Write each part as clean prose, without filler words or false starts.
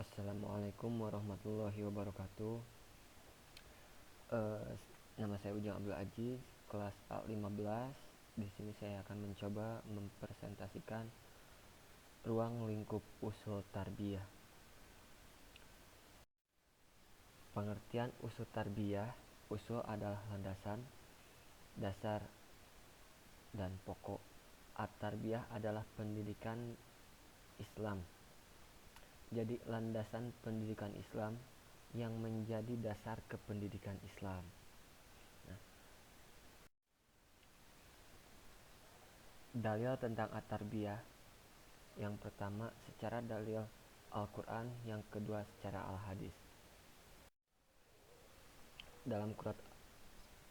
Assalamualaikum warahmatullahi wabarakatuh. Eh, Nama saya Ujang Abdul Aziz, kelas A15. Di sini saya akan mencoba mempresentasikan ruang lingkup usul tarbiyah. Pengertian usul tarbiyah: usul adalah landasan, dasar, dan pokok. At-tarbiyah adalah pendidikan Islam. Jadi landasan pendidikan Islam yang menjadi dasar kependidikan Islam. Nah, dalil tentang at-tarbiyah: yang pertama secara dalil Al-Quran, yang kedua secara Al-Hadis. Dalam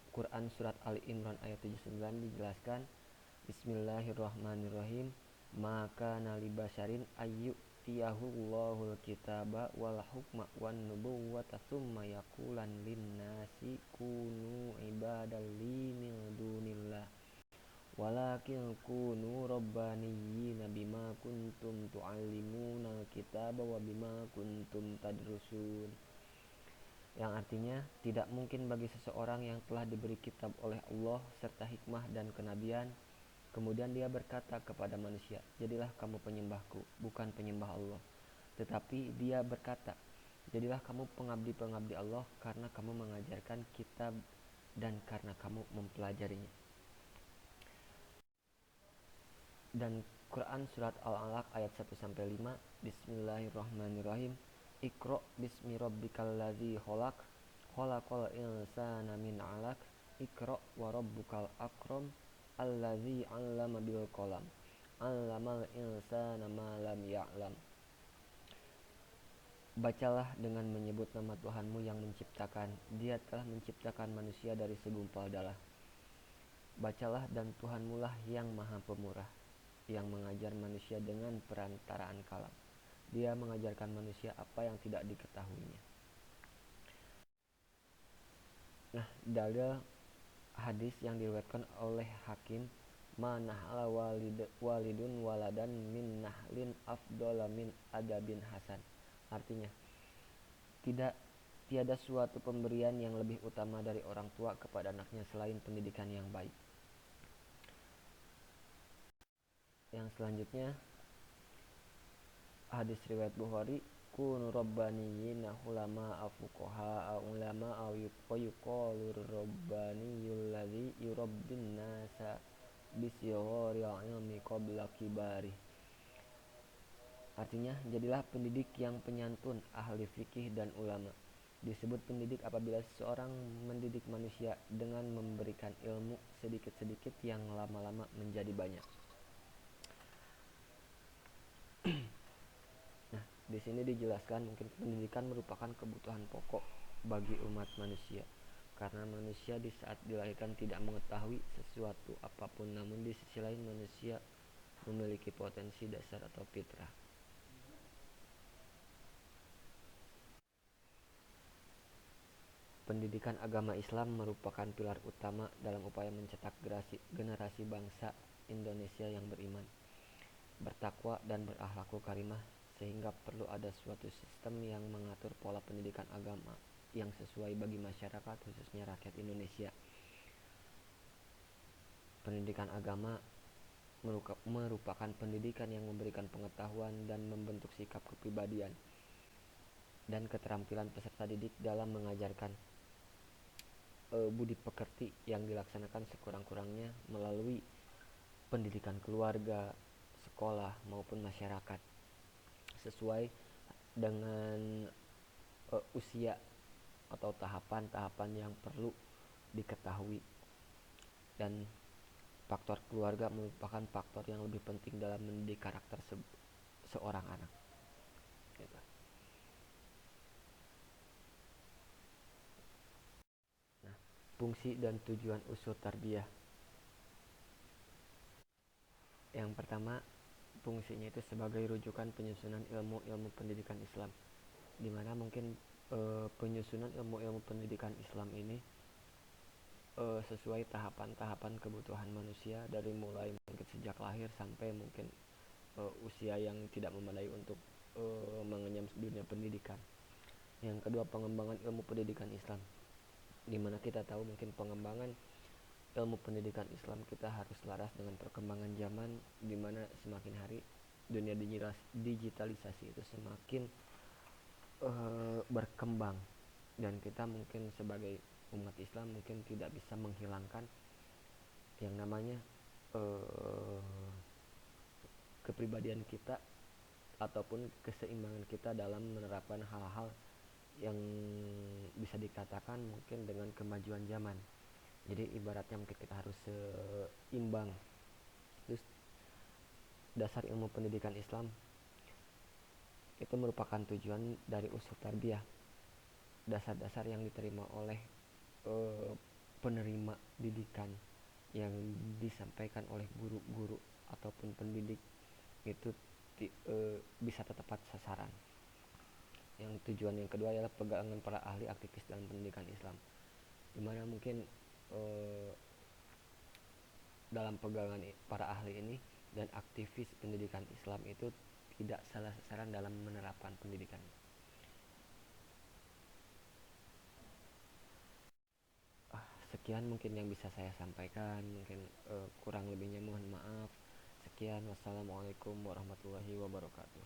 Quran surat Ali Imran ayat 79 dijelaskan, Bismillahirrahmanirrahim, maka nali basyarin ayyutiyahullahul kitaba wal hukma wan nubuwwata tsumma yaqulan linnasi kunu ibadalli min dunillah walakin kunu rabbaniyina bima kuntum tu'allimuna kitaba wa bima kuntum tadrusun. Yang artinya, tidak mungkin bagi seseorang yang telah diberi kitab oleh Allah serta hikmah dan kenabian, kemudian dia berkata kepada manusia, jadilah kamu penyembahku, bukan penyembah Allah. Tetapi dia berkata, jadilah kamu pengabdi-pengabdi Allah karena kamu mengajarkan kitab dan karena kamu mempelajarinya. Dan Quran surat Al-Alaq ayat 1-5, Bismillahirrahmanirrahim, Iqra bismi rabbikal ladzi khalaq, khalaqal insana min 'alaq, Iqra wa rabbukal akram, alladzi 'allama bil qalam, 'allamal insana ma lam ya'lam. Bacalah dengan menyebut nama Tuhanmu yang menciptakan. Dia telah menciptakan manusia dari segumpal darah. Bacalah, dan Tuhanmu lah yang maha pemurah, yang mengajar manusia dengan perantaraan kalam. Dia mengajarkan manusia apa yang tidak diketahuinya. Nah, dalil hadis yang diriwayatkan oleh Hakim, manahla walidun waladan min nahlin afdala min adabin hasan. Artinya, tiada suatu pemberian yang lebih utama dari orang tua kepada anaknya selain pendidikan yang baik. Yang selanjutnya, hadis riwayat Bukhari, kunu rabbaniyina ulama fuqaha ulama wa yuqalu rabbaniyul ladzi yurabbin nasa bisigharil ilmi qabla kibari. Artinya, jadilah pendidik yang penyantun, ahli fikih dan ulama. Disebut pendidik apabila seseorang mendidik manusia dengan memberikan ilmu sedikit-sedikit yang lama-lama menjadi banyak. Nah, di sini dijelaskan mungkin pendidikan merupakan kebutuhan pokok bagi umat manusia, karena manusia di saat dilahirkan tidak mengetahui sesuatu apapun, namun di sisi lain manusia memiliki potensi dasar atau fitrah. Pendidikan agama Islam merupakan pilar utama dalam upaya mencetak generasi bangsa Indonesia yang beriman, bertakwa, dan berakhlakul karimah, sehingga perlu ada suatu sistem yang mengatur pola pendidikan agama yang sesuai bagi masyarakat, khususnya rakyat Indonesia. Pendidikan agama merupakan pendidikan yang memberikan pengetahuan dan membentuk sikap kepribadian dan keterampilan peserta didik dalam mengajarkan budi pekerti yang dilaksanakan sekurang-kurangnya melalui pendidikan keluarga, sekolah, maupun masyarakat, sesuai dengan usia atau tahapan-tahapan yang perlu diketahui. Dan faktor keluarga merupakan faktor yang lebih penting dalam mendidik karakter seorang anak. Gitu. Nah, fungsi dan tujuan usul tarbiyah. Yang pertama, fungsinya itu sebagai rujukan penyusunan ilmu-ilmu pendidikan Islam, di mana mungkin penyusunan ilmu-ilmu pendidikan Islam ini sesuai tahapan-tahapan kebutuhan manusia, dari mulai mungkin sejak lahir sampai mungkin usia yang tidak memadai untuk mengenyam dunia pendidikan. Yang kedua, pengembangan ilmu pendidikan Islam, dimana kita tahu mungkin pengembangan ilmu pendidikan Islam kita harus selaras dengan perkembangan zaman, dimana semakin hari dunia digitalisasi itu semakin berkembang, dan kita mungkin sebagai umat Islam mungkin tidak bisa menghilangkan yang namanya kepribadian kita ataupun keseimbangan kita dalam menerapkan hal-hal yang bisa dikatakan mungkin dengan kemajuan zaman. Jadi ibaratnya mungkin kita harus seimbang. Terus dasar ilmu pendidikan Islam itu merupakan tujuan dari usul tarbiyah, dasar-dasar yang diterima oleh penerima didikan yang disampaikan oleh guru-guru ataupun pendidik itu bisa tepat sasaran. Yang tujuan yang kedua adalah pegangan para ahli aktivis dalam pendidikan Islam, dimana mungkin dalam pegangan para ahli ini dan aktivis pendidikan Islam itu tidak salah sasaran dalam menerapkan pendidikan. Sekian mungkin yang bisa saya sampaikan, mungkin kurang lebihnya mohon maaf. Sekian, wassalamualaikum warahmatullahi wabarakatuh.